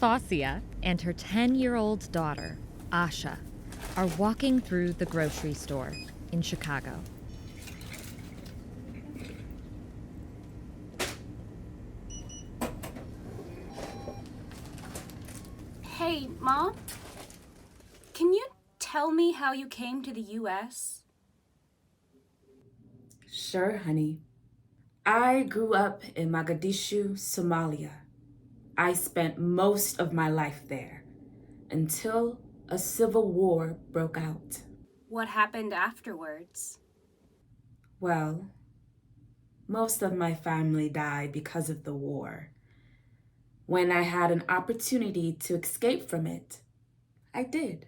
Fowsia and her 10-year-old daughter, Asha, are walking through the grocery store in Chicago. Hey, Mom? Can you tell me how you came to the U.S.? Sure, honey. I grew up in Mogadishu, Somalia. I spent most of my life there until a civil war broke out. What happened afterwards? Well, most of my family died because of the war. When I had an opportunity to escape from it, I did.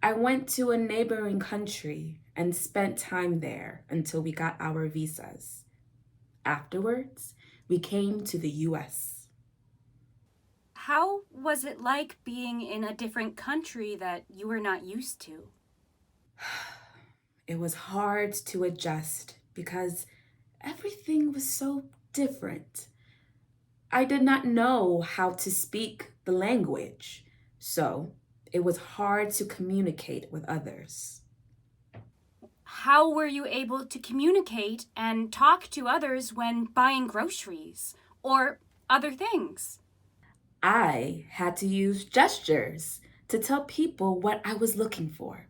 I went to a neighboring country and spent time there until we got our visas. Afterwards, we came to the US. How was it like being in a different country that you were not used to? It was hard to adjust because everything was so different. I did not know how to speak the language, so it was hard to communicate with others. How were you able to communicate and talk to others when buying groceries or other things? I had to use gestures to tell people what I was looking for.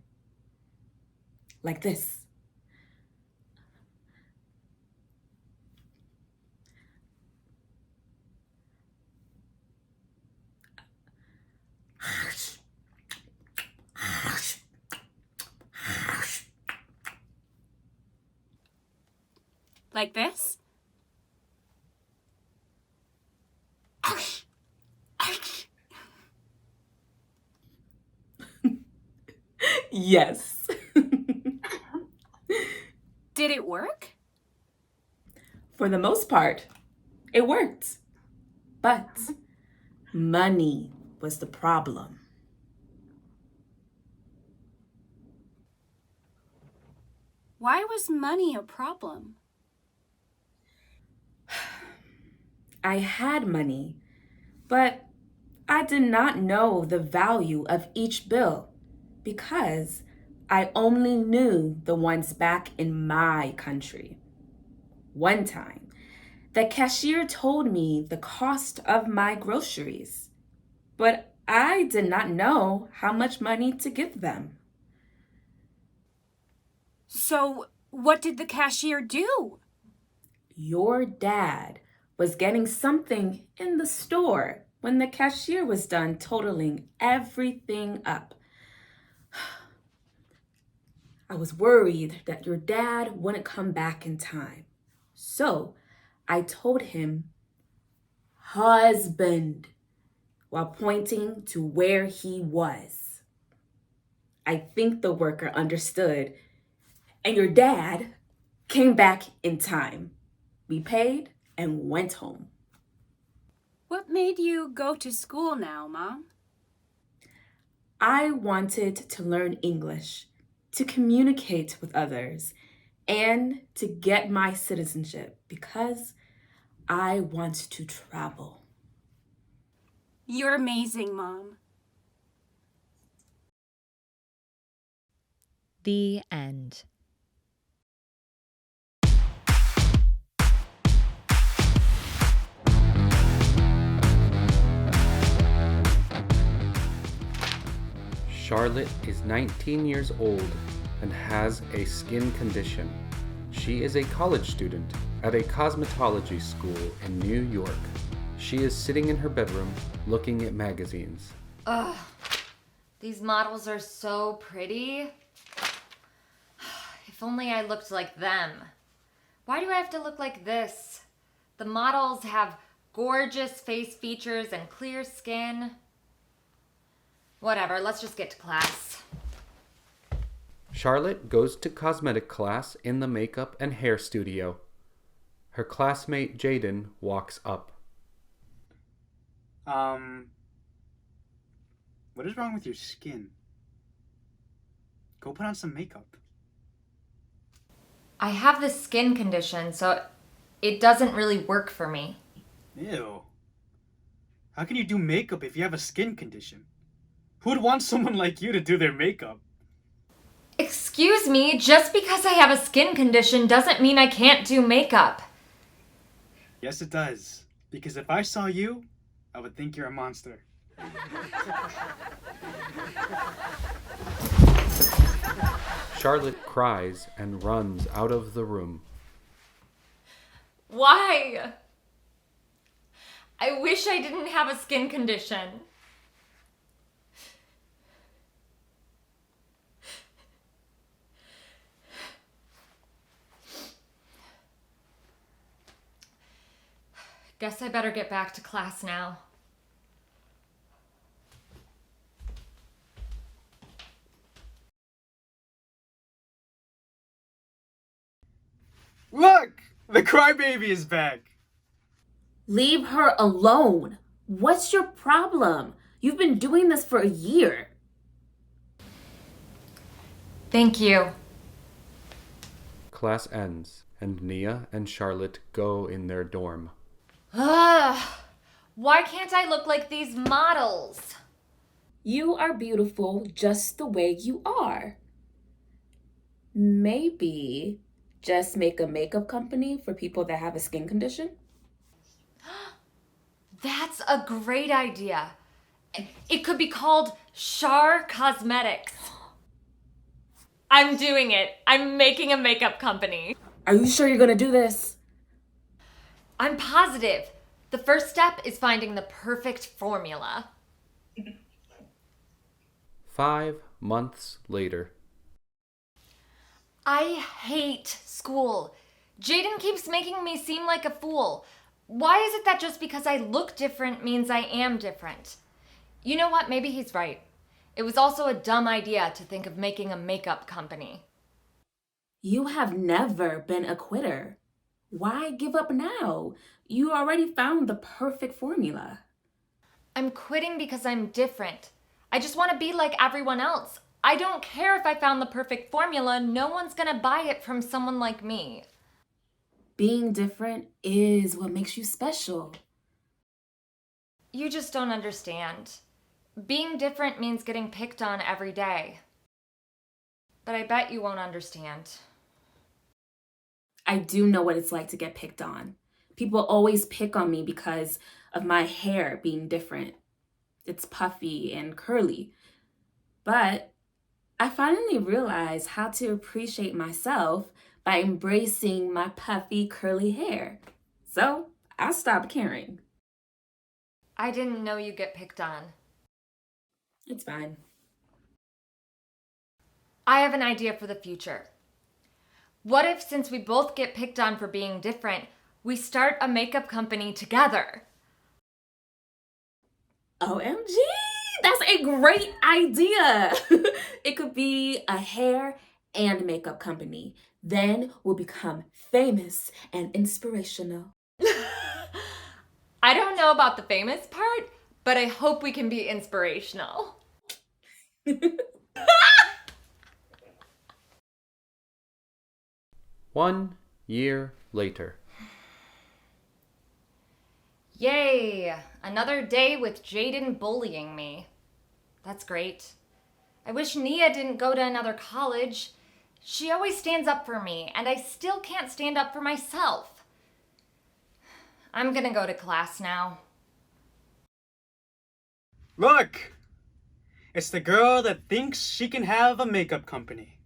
Like this. Like this? Yes. Did it work? For the most part, it worked. But money was the problem. Why was money a problem? I had money, but I did not know the value of each bill because I only knew the ones back in my country. One time, the cashier told me the cost of my groceries, but I did not know how much money to give them. So, what did the cashier do? Your dad was getting something in the store when the cashier was done totaling everything up. I was worried that your dad wouldn't come back in time. So I told him, husband, while pointing to where he was. I think the worker understood, and your dad came back in time. We paid and went home. What made you go to school now, Mom? I wanted to learn English, to communicate with others, and to get my citizenship because I want to travel. You're amazing, Mom. The end. Charlotte is 19 years old and has a skin condition. She is a college student at a cosmetology school in New York. She is sitting in her bedroom looking at magazines. Ugh, these models are so pretty. If only I looked like them. Why do I have to look like this? The models have gorgeous face features and clear skin. Whatever, let's just get to class. Charlotte goes to cosmetic class in the makeup and hair studio. Her classmate Jaden walks up. What is wrong with your skin? Go put on some makeup. I have this skin condition, so it doesn't really work for me. Ew. How can you do makeup if you have a skin condition? Who would want someone like you to do their makeup? Excuse me, just because I have a skin condition doesn't mean I can't do makeup. Yes, it does. Because if I saw you, I would think you're a monster. Charlotte cries and runs out of the room. Why? I wish I didn't have a skin condition. Guess I better get back to class now. Look! The crybaby is back! Leave her alone. What's your problem? You've been doing this for a year. Thank you. Class ends, and Nia and Charlotte go in their dorm. Ugh, why can't I look like these models? You are beautiful just the way you are. Maybe just make a makeup company for people that have a skin condition? That's a great idea. It could be called Char Cosmetics. I'm doing it. I'm making a makeup company. Are you sure you're gonna do this? I'm positive. The first step is finding the perfect formula. 5 months later. I hate school. Jaden keeps making me seem like a fool. Why is it that just because I look different means I am different? You know what? Maybe he's right. It was also a dumb idea to think of making a makeup company. You have never been a quitter. Why give up now? You already found the perfect formula. I'm quitting because I'm different. I just want to be like everyone else. I don't care if I found the perfect formula. No one's gonna buy it from someone like me. Being different is what makes you special. You just don't understand. Being different means getting picked on every day. But I bet you won't understand. I do know what it's like to get picked on. People always pick on me because of my hair being different. It's puffy and curly. But I finally realized how to appreciate myself by embracing my puffy, curly hair. So I stopped caring. I didn't know you get picked on. It's fine. I have an idea for the future. What if, since we both get picked on for being different, we start a makeup company together? OMG, that's a great idea. It could be a hair and makeup company. Then we'll become famous and inspirational. I don't know about the famous part, but I hope we can be inspirational. 1 year later. Yay! Another day with Jaden bullying me. That's great. I wish Nia didn't go to another college. She always stands up for me, and I still can't stand up for myself. I'm gonna go to class now. Look! It's the girl that thinks she can have a makeup company.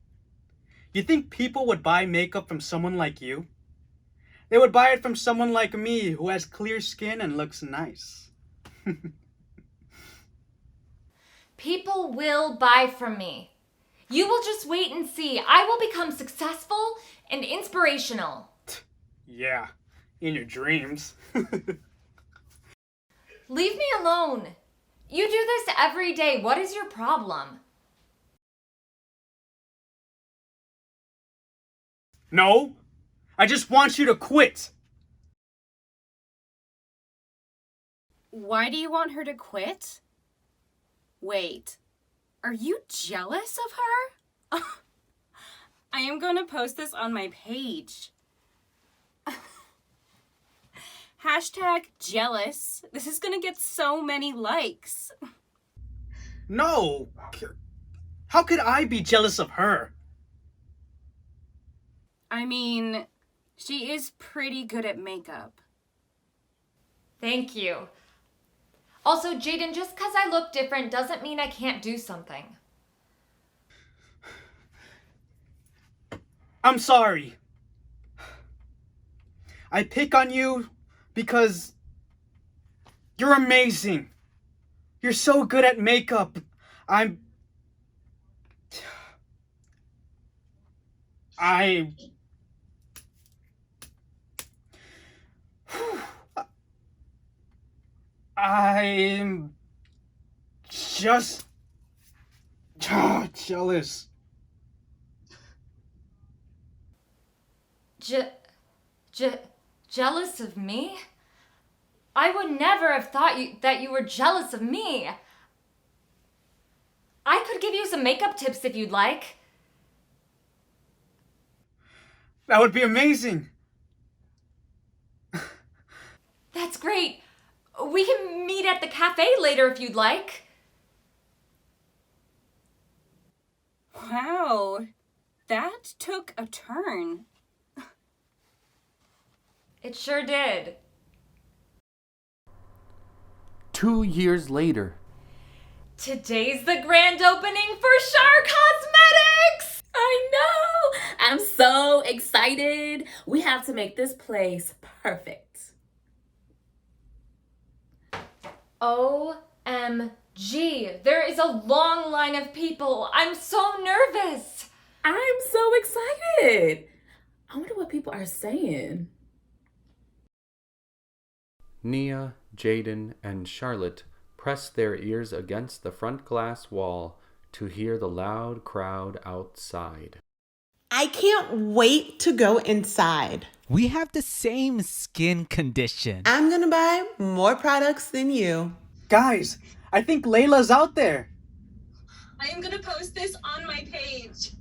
You think people would buy makeup from someone like you? They would buy it from someone like me who has clear skin and looks nice. People will buy from me. You will just wait and see. I will become successful and inspirational. Yeah, in your dreams. Leave me alone. You do this every day. What is your problem? No, I just want you to quit. Why do you want her to quit? Wait, are you jealous of her? I am going to post this on my page. Hashtag jealous. This is gonna get so many likes. No! How could I be jealous of her? I mean, she is pretty good at makeup. Thank you. Also, Jaden, just because I look different doesn't mean I can't do something. I'm sorry. I pick on you because you're amazing. You're so good at makeup. I I'm just jealous. Jealous of me? I would never have thought that you were jealous of me. I could give you some makeup tips if you'd like. That would be amazing. That's great. We can meet at the cafe later if you'd like. Wow, that took a turn. It sure did. 2 years later. Today's the grand opening for Shar Cosmetics! I know! I'm so excited. We have to make this place perfect. OMG, there is a long line of people. I'm so nervous. I'm so excited. I wonder what people are saying. Nia, Jaden, and Charlotte pressed their ears against the front glass wall to hear the loud crowd outside. I can't wait to go inside. We have the same skin condition. I'm gonna buy more products than you. Guys, I think Layla's out there. I am gonna post this on my page.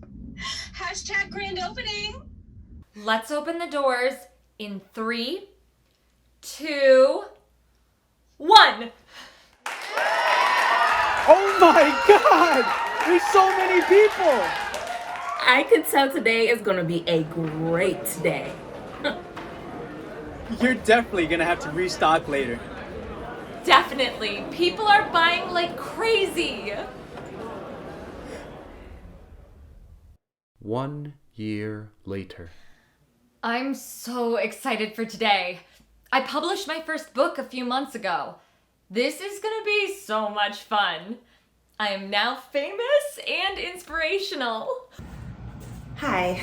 Hashtag grand opening. Let's open the doors in 3, 2, 1. Oh my god! There's so many people! I can tell today is gonna be a great day. You're definitely gonna have to restock later. Definitely. People are buying like crazy. 1 year later. I'm so excited for today. I published my first book a few months ago. This is gonna be so much fun. I am now famous and inspirational. Hi.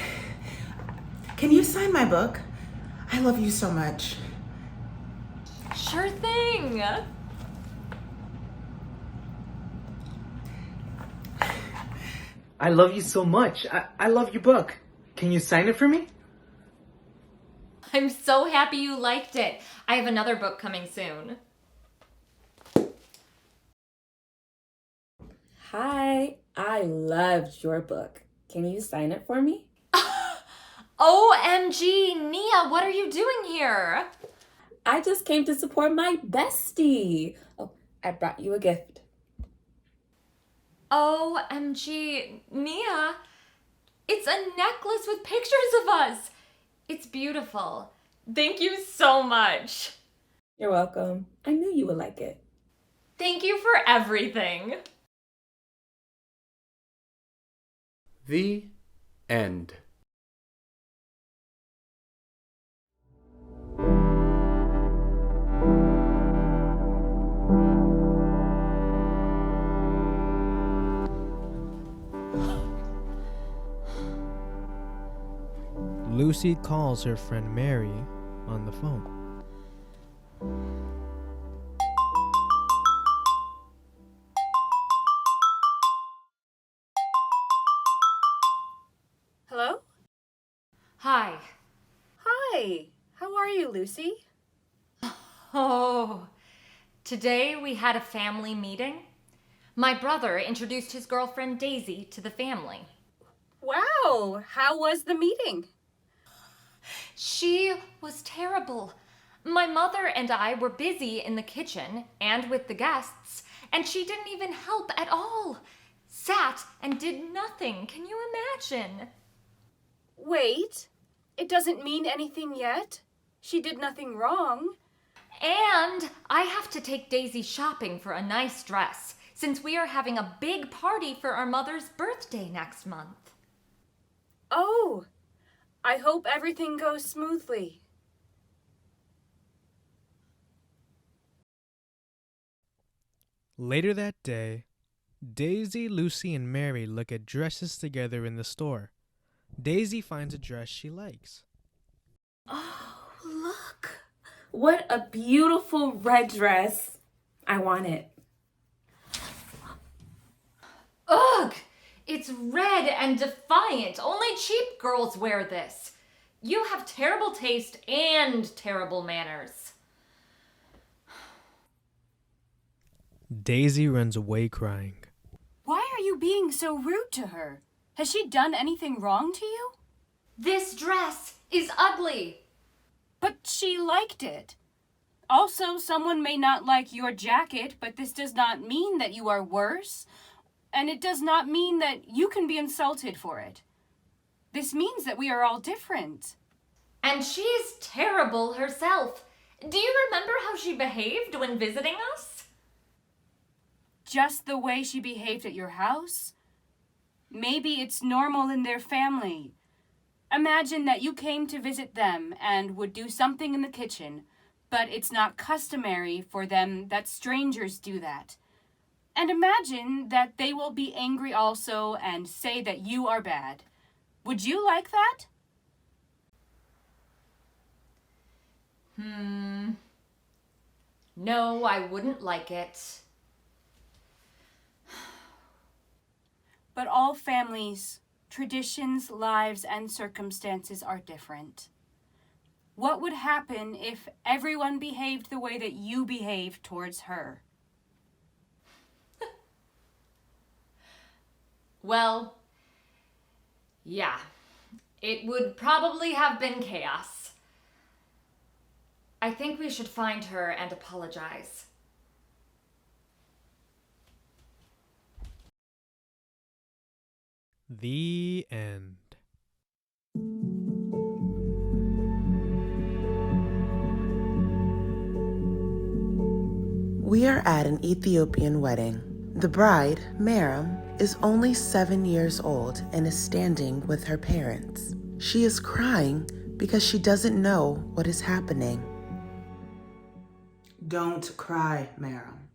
Can you sign my book? I love you so much. Sure thing. I love you so much. I love your book. Can you sign it for me? I'm so happy you liked it. I have another book coming soon. Hi, I loved your book. Can you sign it for me? OMG, Nia, what are you doing here? I just came to support my bestie. Oh, I brought you a gift. OMG, Nia, it's a necklace with pictures of us. It's beautiful. Thank you so much. You're welcome. I knew you would like it. Thank you for everything. The end. Lucy calls her friend Mary on the phone. Hello? Hi. Hi. How are you, Lucy? Oh, today we had a family meeting. My brother introduced his girlfriend Daisy to the family. Wow. How was the meeting? She was terrible. My mother and I were busy in the kitchen and with the guests, and she didn't even help at all. Sat and did nothing. Can you imagine? Wait, it doesn't mean anything yet. She did nothing wrong. And I have to take Daisy shopping for a nice dress, since we are having a big party for our mother's birthday next month. Oh, I hope everything goes smoothly. Later that day, Daisy, Lucy, and Mary look at dresses together in the store. Daisy finds a dress she likes. Oh, look. What a beautiful red dress. I want it. Ugh! It's red and defiant. Only cheap girls wear this. You have terrible taste and terrible manners. Daisy runs away crying. Why are you being so rude to her? Has she done anything wrong to you? This dress is ugly. But she liked it. Also, someone may not like your jacket, but this does not mean that you are worse. And it does not mean that you can be insulted for it. This means that we are all different. And she's terrible herself. Do you remember how she behaved when visiting us? Just the way she behaved at your house? Maybe it's normal in their family. Imagine that you came to visit them and would do something in the kitchen, but it's not customary for them that strangers do that. And imagine that they will be angry also and say that you are bad. Would you like that? No, I wouldn't like it. But all families, traditions, lives, and circumstances are different. What would happen if everyone behaved the way that you behaved towards her? Well, yeah, it would probably have been chaos. I think we should find her and apologize. The end. We are at an Ethiopian wedding. The bride, Meram, is only 7 years old and is standing with her parents. She is crying because she doesn't know what is happening. Don't cry, Meram.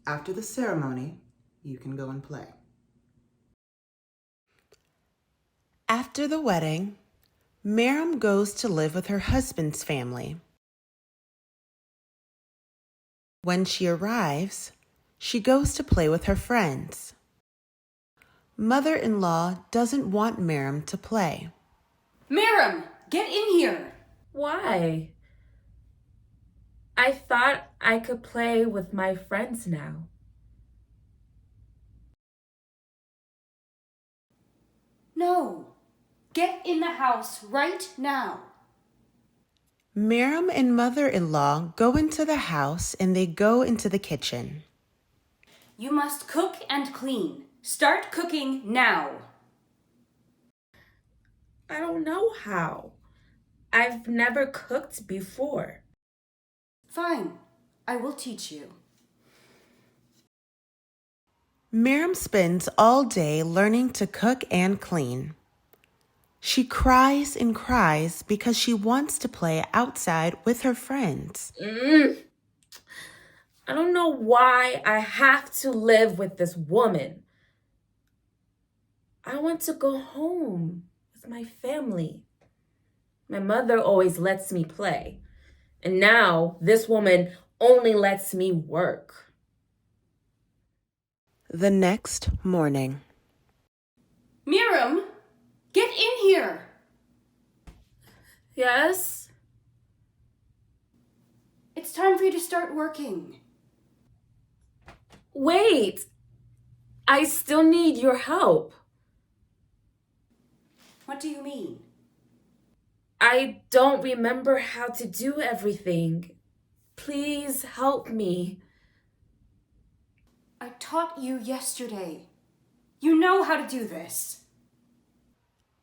After the ceremony, you can go and play. After the wedding, Meram goes to live with her husband's family. When she arrives, she goes to play with her friends. Mother-in-law doesn't want Meram to play. Meram, get in here! Why? I thought I could play with my friends now. No. Get in the house right now. Meram and mother-in-law go into the house and they go into the kitchen. You must cook and clean. Start cooking now. I don't know how. I've never cooked before. Fine. I will teach you. Meram spends all day learning to cook and clean. She cries and cries because she wants to play outside with her friends. I don't know why I have to live with this woman. I want to go home with my family. My mother always lets me play. And now this woman only lets me work. The next morning. Meram, get in here. Yes? It's time for you to start working. Wait. I still need your help. What do you mean? I don't remember how to do everything. Please help me. I taught you yesterday. You know how to do this.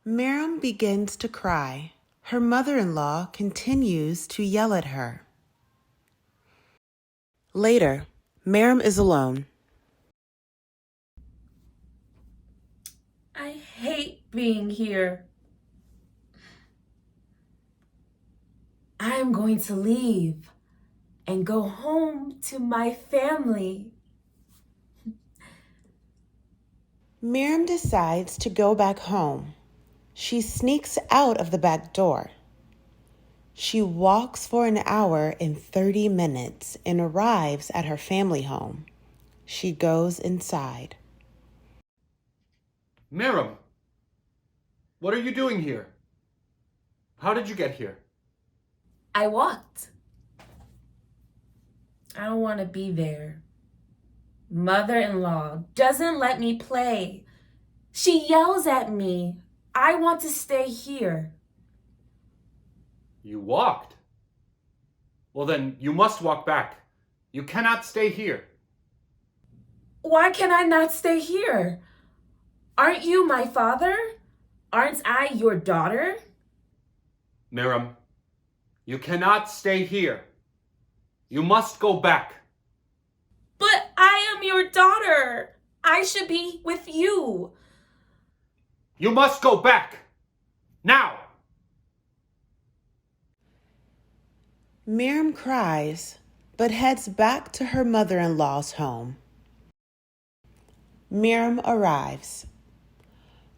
Meram begins to cry. Her mother-in-law continues to yell at her. Later, Meram is alone. I hate being here. I am going to leave and go home to my family. Meram decides to go back home. She sneaks out of the back door. She walks for an hour and 30 minutes and arrives at her family home. She goes inside. Meram, what are you doing here? How did you get here? I walked. I don't want to be there. Mother-in-law doesn't let me play. She yells at me. I want to stay here. You walked? Well then, you must walk back. You cannot stay here. Why can I not stay here? Aren't you my father? Aren't I your daughter? Meram, you cannot stay here. You must go back. But I am your daughter. I should be with you. You must go back. Now! Meram cries, but heads back to her mother-in-law's home. Meram arrives.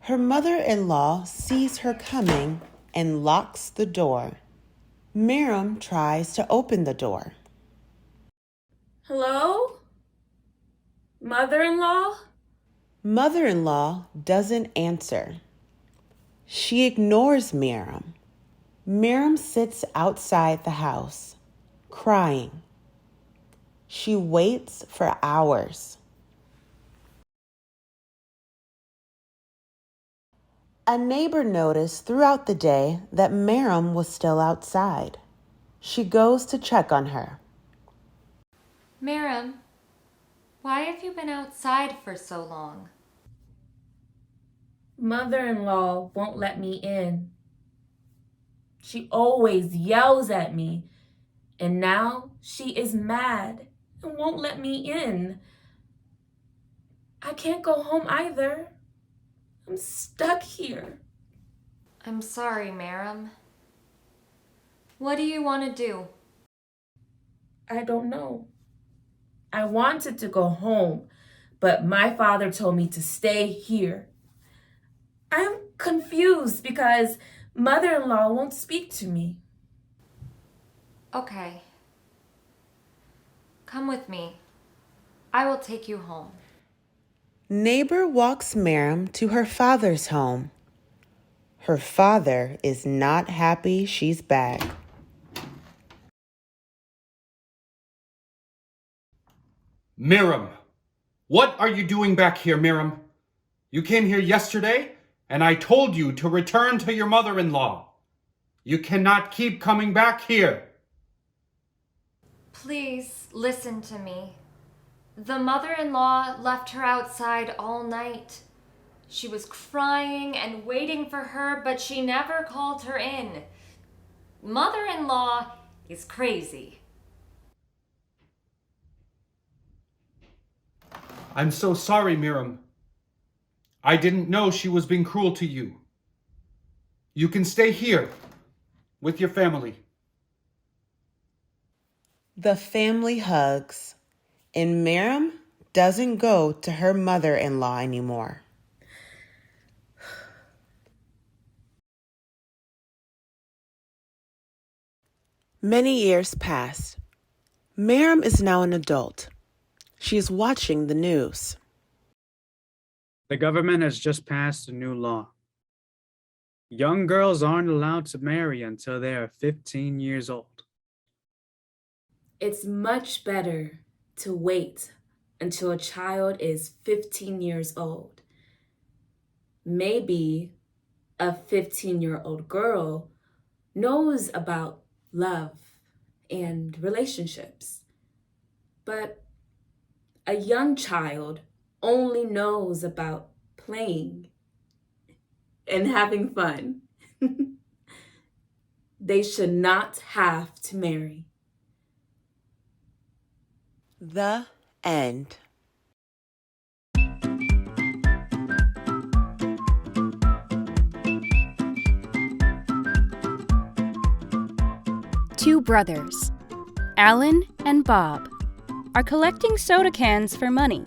Her mother-in-law sees her coming and locks the door. Meram tries to open the door. Hello? Mother-in-law? Mother-in-law doesn't answer. She ignores Meram. Meram sits outside the house, crying. She waits for hours. A neighbor noticed throughout the day that Meram was still outside. She goes to check on her. Meram, why have you been outside for so long? Mother-in-law won't let me in. She always yells at me, and now she is mad and won't let me in. I can't go home either. I'm stuck here. I'm sorry, Meram. What do you want to do? I don't know. I wanted to go home, but my father told me to stay here. I'm confused because mother-in-law won't speak to me. Okay. Come with me. I will take you home. Neighbor walks Meram to her father's home. Her father is not happy she's back. Meram, what are you doing back here, Meram? You came here yesterday, and I told you to return to your mother-in-law. You cannot keep coming back here. Please listen to me. The mother-in-law left her outside all night. She was crying and waiting for her, but she never called her in. Mother-in-law is crazy. I'm so sorry, Meram. I didn't know she was being cruel to you. You can stay here with your family. The family hugs, and Meram doesn't go to her mother-in-law anymore. Many years pass. Meram is now an adult. She is watching the news. The government has just passed a new law. Young girls aren't allowed to marry until they are 15 years old. It's much better to wait until a child is 15 years old. Maybe a 15-year-old girl knows about love and relationships. But a young child only knows about playing and having fun. They should not have to marry. The end. Two brothers, Alan and Bob, are collecting soda cans for money.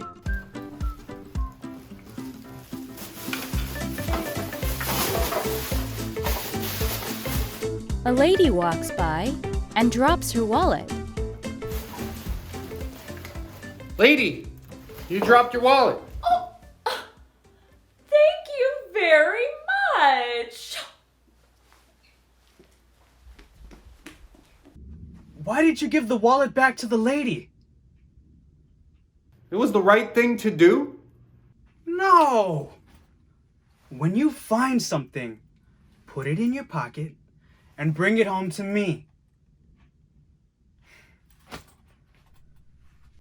A lady walks by and drops her wallet. Lady, you dropped your wallet. Oh, thank you very much. Why did you give the wallet back to the lady? It was the right thing to do. No! When you find something, put it in your pocket and bring it home to me.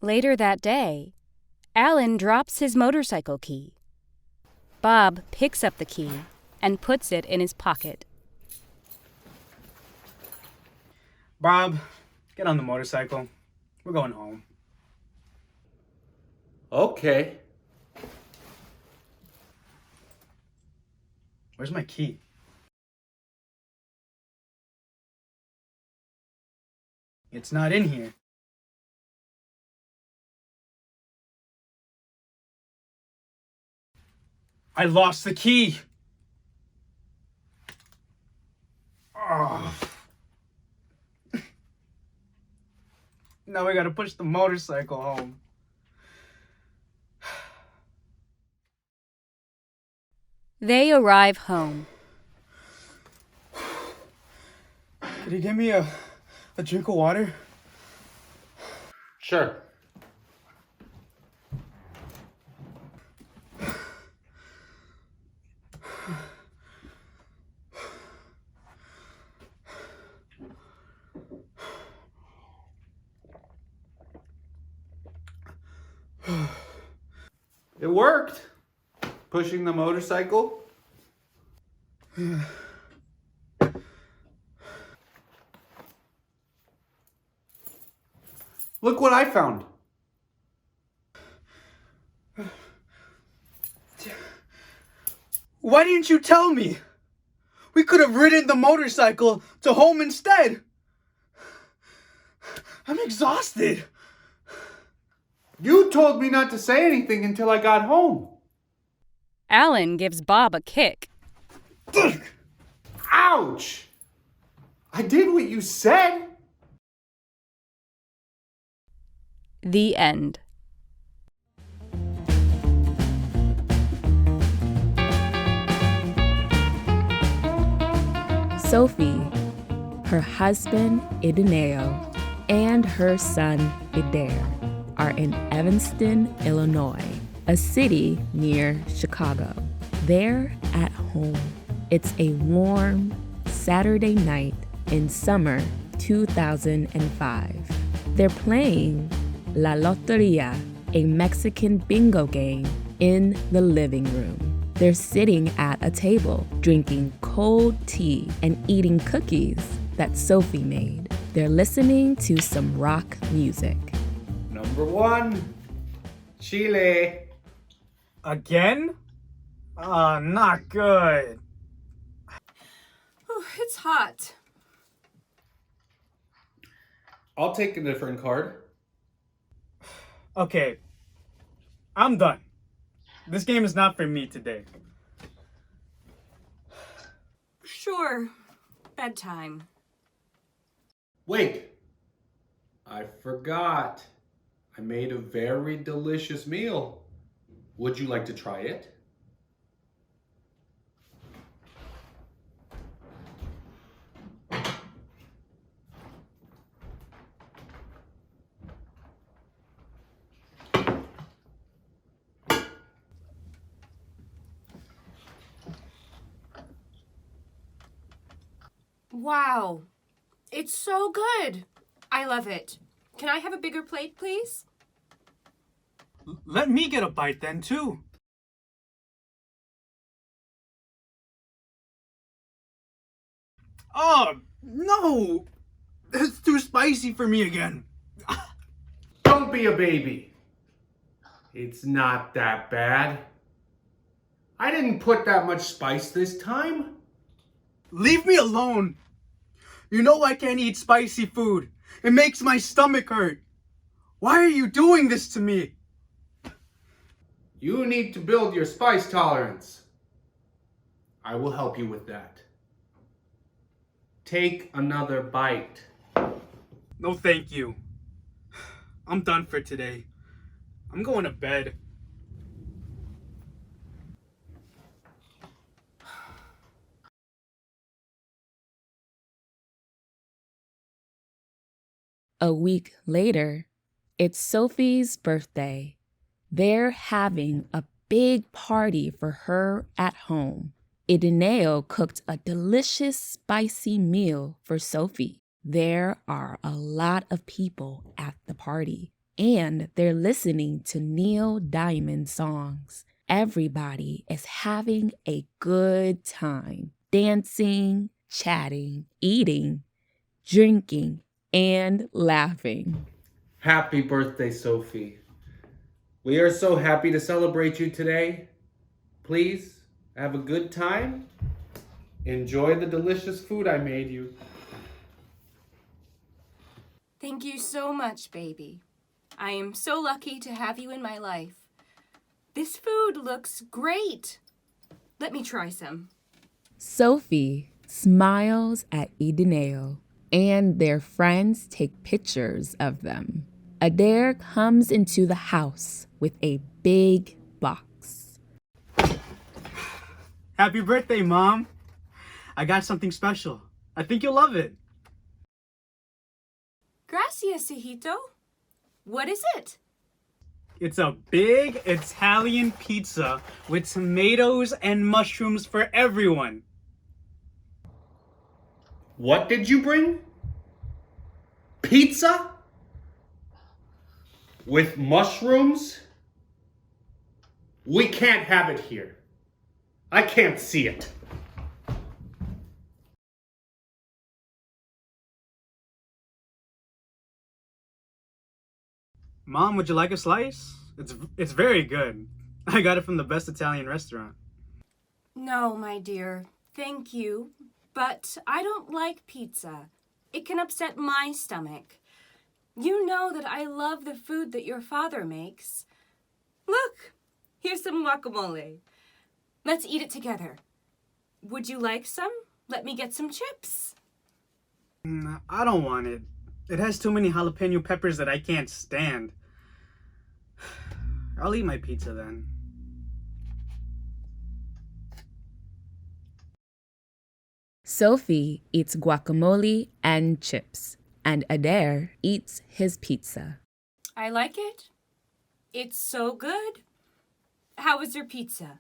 Later that day, Alan drops his motorcycle key. Bob picks up the key and puts it in his pocket. Bob, get on the motorcycle. We're going home. Okay. Where's my key? It's not in here. I lost the key. Oh. Now we gotta push the motorcycle home. They arrive home. Could you give me a drink of water? Sure. It worked. Pushing the motorcycle. Yeah. Look what I found. Why didn't you tell me? We could have ridden the motorcycle to home instead. I'm exhausted. You told me not to say anything until I got home. Alan gives Bob a kick. Ouch! I did what you said. The end. Sofi, her husband Ideneo, and her son Idair are in Evanston, Illinois, a city near Chicago. They're at home. It's a warm Saturday night in summer 2005. They're playing La Loteria, a Mexican bingo game, in the living room. They're sitting at a table, drinking cold tea and eating cookies that Sofi made. They're listening to some rock music. Number 1, Chile. Again? Not good. Oh, it's hot. I'll take a different card. Okay, I'm done. This game is not for me today. Sure. Bedtime. Wait. I forgot. I made a very delicious meal. Would you like to try it? Wow. It's so good. I love it. Can I have a bigger plate, please? Let me get a bite then, too. Oh, no! It's too spicy for me again. Don't be a baby. It's not that bad. I didn't put that much spice this time. Leave me alone. You know I can't eat spicy food. It makes my stomach hurt. Why are you doing this to me? You need to build your spice tolerance. I will help you with that. Take another bite. No, thank you. I'm done for today. I'm going to bed. A week later, it's Sophie's birthday. They're having a big party for her at home. Ideneo cooked a delicious spicy meal for Sophie. There are a lot of people at the party, and they're listening to Neil Diamond songs. Everybody is having a good time, dancing, chatting, eating, drinking, and laughing. Happy birthday, Sophie. We are so happy to celebrate you today. Please have a good time. Enjoy the delicious food I made you. Thank you so much, baby. I am so lucky to have you in my life. This food looks great. Let me try some. Sophie smiles at Ideneo, and their friends take pictures of them. Adair comes into the house with a big box. Happy birthday, Mom. I got something special. I think you'll love it. Gracias, hijito. What is it? It's a big Italian pizza with tomatoes and mushrooms for everyone. What did you bring? Pizza? With mushrooms? We can't have it here. I can't see it. Mom, would you like a slice? It's very good. I got it from the best Italian restaurant. No, my dear. Thank you. But I don't like pizza. It can upset my stomach. You know that I love the food that your father makes. Look, here's some guacamole. Let's eat it together. Would you like some? Let me get some chips. I don't want it. It has too many jalapeno peppers that I can't stand. I'll eat my pizza then. Sophie eats guacamole and chips, and Adair eats his pizza. I like it. It's so good. How was your pizza?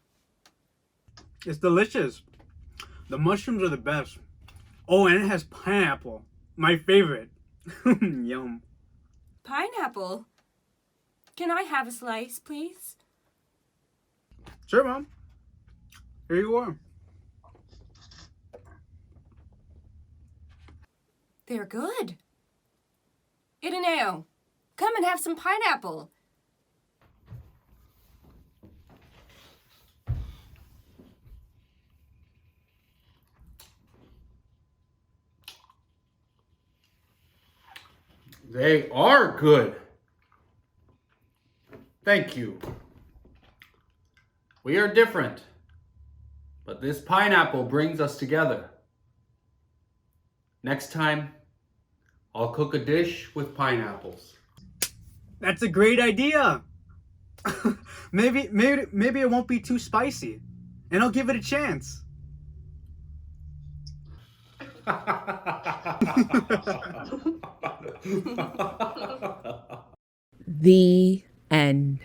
It's delicious. The mushrooms are the best. Oh, and it has pineapple. My favorite. Yum. Pineapple? Can I have a slice, please? Sure, Mom. Here you are. They're good. Ideneo, come and have some pineapple. They are good. Thank you. We are different, but this pineapple brings us together. Next time, I'll cook a dish with pineapples. That's a great idea. maybe it won't be too spicy, and I'll give it a chance. The end.